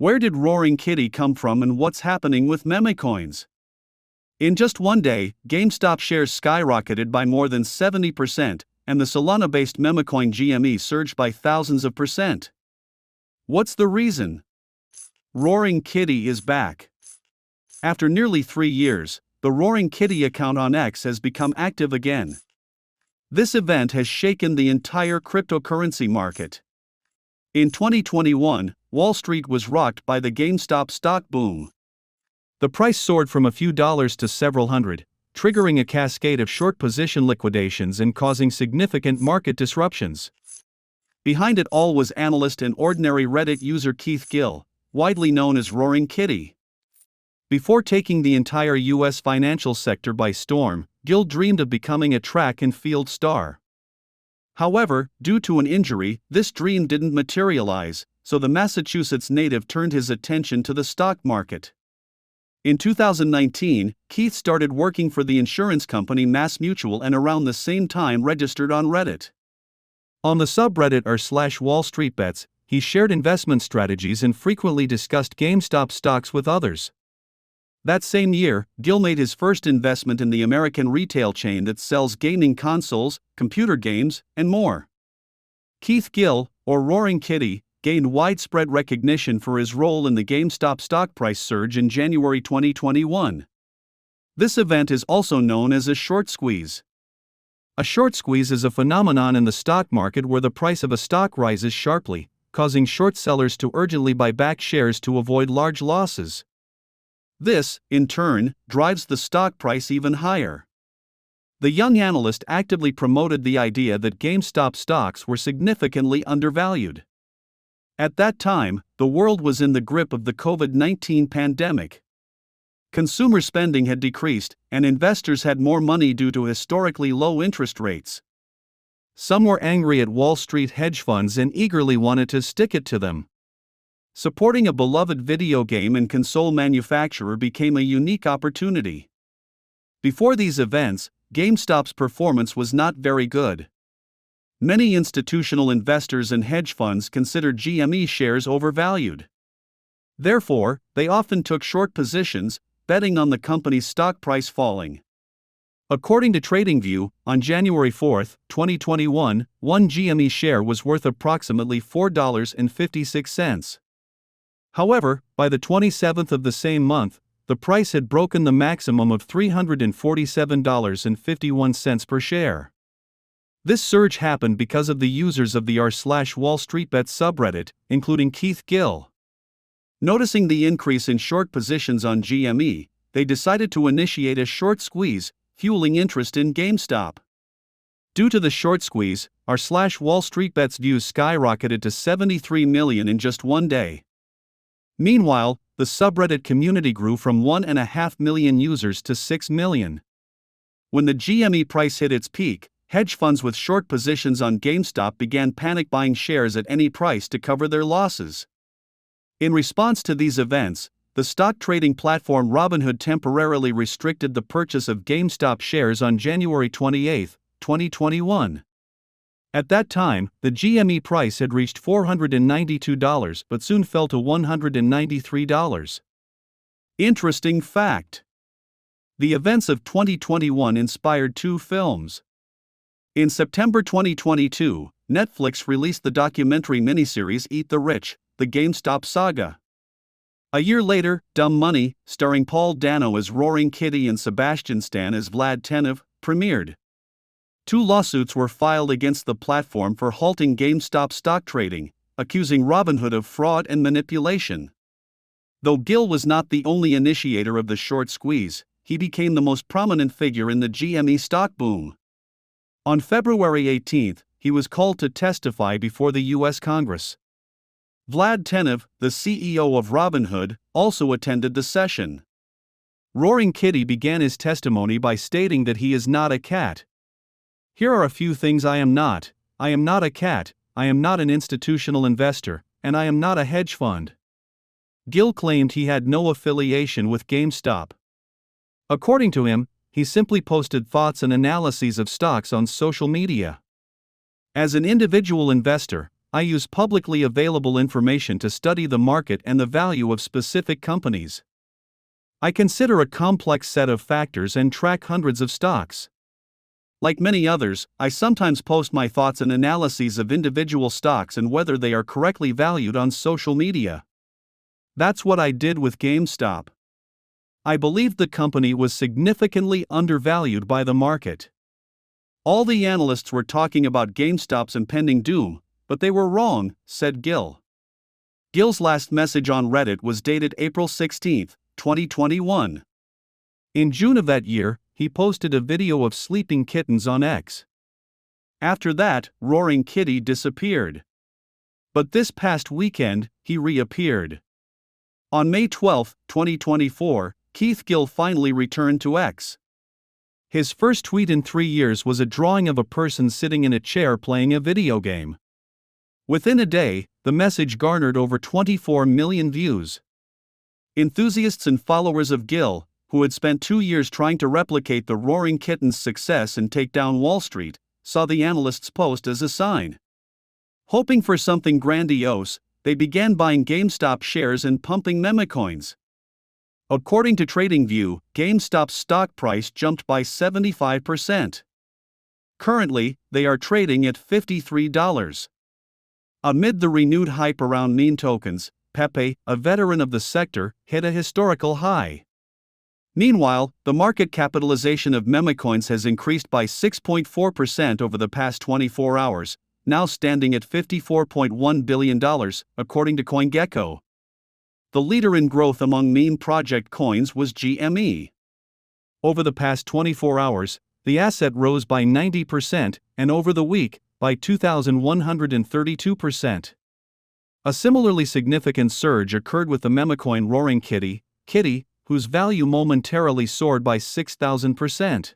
Where did Roaring Kitty come from and what's happening with Memecoins? In just one day, GameStop shares skyrocketed by more than 70%, and the Solana-based Memecoin GME surged by thousands of percent. What's the reason? Roaring Kitty is back. After nearly 3 years, the Roaring Kitty account on X has become active again. This event has shaken the entire cryptocurrency market. In 2021, Wall Street was rocked by the GameStop stock boom. The price soared from a few dollars to several hundred, triggering a cascade of short position liquidations and causing significant market disruptions. Behind it all was analyst and ordinary Reddit user Keith Gill, widely known as Roaring Kitty. Before taking the entire U.S. financial sector by storm, Gill dreamed of becoming a track and field star. However, due to an injury, this dream didn't materialize, so the Massachusetts native turned his attention to the stock market. In 2019, Keith started working for the insurance company MassMutual and around the same time registered on Reddit. On the subreddit r/Wall Street Bets, he shared investment strategies and frequently discussed GameStop stocks with others. That same year, Gill made his first investment in the American retail chain that sells gaming consoles, computer games, and more. Keith Gill, or Roaring Kitty, gained widespread recognition for his role in the GameStop stock price surge in January 2021. This event is also known as a short squeeze. A short squeeze is a phenomenon in the stock market where the price of a stock rises sharply, causing short sellers to urgently buy back shares to avoid large losses. This, in turn, drives the stock price even higher. The young analyst actively promoted the idea that GameStop stocks were significantly undervalued. At that time, the world was in the grip of the COVID-19 pandemic. Consumer spending had decreased, and investors had more money due to historically low interest rates. Some were angry at Wall Street hedge funds and eagerly wanted to stick it to them. Supporting a beloved video game and console manufacturer became a unique opportunity. Before these events, GameStop's performance was not very good. Many institutional investors and hedge funds considered GME shares overvalued. Therefore, they often took short positions, betting on the company's stock price falling. According to TradingView, on January 4, 2021, one GME share was worth approximately $4.56. However, by the 27th of the same month, the price had broken the maximum of $347.51 per share. This surge happened because of the users of the r/Wall Street Bets subreddit, including Keith Gill. Noticing the increase in short positions on GME, they decided to initiate a short squeeze, fueling interest in GameStop. Due to the short squeeze, r/Wall Street Bets views skyrocketed to 73 million in just one day. Meanwhile, the subreddit community grew from 1.5 million users to 6 million. When the GME price hit its peak, hedge funds with short positions on GameStop began panic buying shares at any price to cover their losses. In response to these events, the stock trading platform Robinhood temporarily restricted the purchase of GameStop shares on January 28, 2021. At that time, the GME price had reached $492 but soon fell to $193. Interesting fact. The events of 2021 inspired two films. In September 2022, Netflix released the documentary miniseries Eat the Rich, The GameStop Saga. A year later, Dumb Money, starring Paul Dano as Roaring Kitty and Sebastian Stan as Vlad Tenev, premiered. 2 lawsuits were filed against the platform for halting GameStop stock trading, accusing Robinhood of fraud and manipulation. Though Gill was not the only initiator of the short squeeze, he became the most prominent figure in the GME stock boom. On February 18, he was called to testify before the U.S. Congress. Vlad Tenev, the CEO of Robinhood, also attended the session. Roaring Kitty began his testimony by stating that he is not a cat. Here are a few things I am not. I am not a cat, I am not an institutional investor, and I am not a hedge fund. Gill claimed he had no affiliation with GameStop. According to him, he simply posted thoughts and analyses of stocks on social media. As an individual investor, I use publicly available information to study the market and the value of specific companies. I consider a complex set of factors and track hundreds of stocks. Like many others, I sometimes post my thoughts and analyses of individual stocks and whether they are correctly valued on social media. That's what I did with GameStop. I believed the company was significantly undervalued by the market. All the analysts were talking about GameStop's impending doom, but they were wrong, said Gil. Gil's last message on Reddit was dated April 16, 2021. In June of that year, he posted a video of sleeping kittens on X. After that, Roaring Kitty disappeared. But this past weekend, he reappeared. On May 12, 2024, Keith Gill finally returned to X. His first tweet in 3 years was a drawing of a person sitting in a chair playing a video game. Within a day, the message garnered over 24 million views. Enthusiasts and followers of Gill, who had spent 2 years trying to replicate the Roaring Kitten's success and take down Wall Street, saw the analyst's post as a sign. Hoping for something grandiose, they began buying GameStop shares and pumping Memecoins. According to TradingView, GameStop's stock price jumped by 75%. Currently, they are trading at $53. Amid the renewed hype around meme tokens, Pepe, a veteran of the sector, hit a historical high. Meanwhile, the market capitalization of Memecoins has increased by 6.4% over the past 24 hours, now standing at $54.1 billion, according to CoinGecko. The leader in growth among meme project coins was GME. Over the past 24 hours, the asset rose by 90%, and over the week, by 2,132%. A similarly significant surge occurred with the memecoin Roaring Kitty, whose value momentarily soared by 6,000%.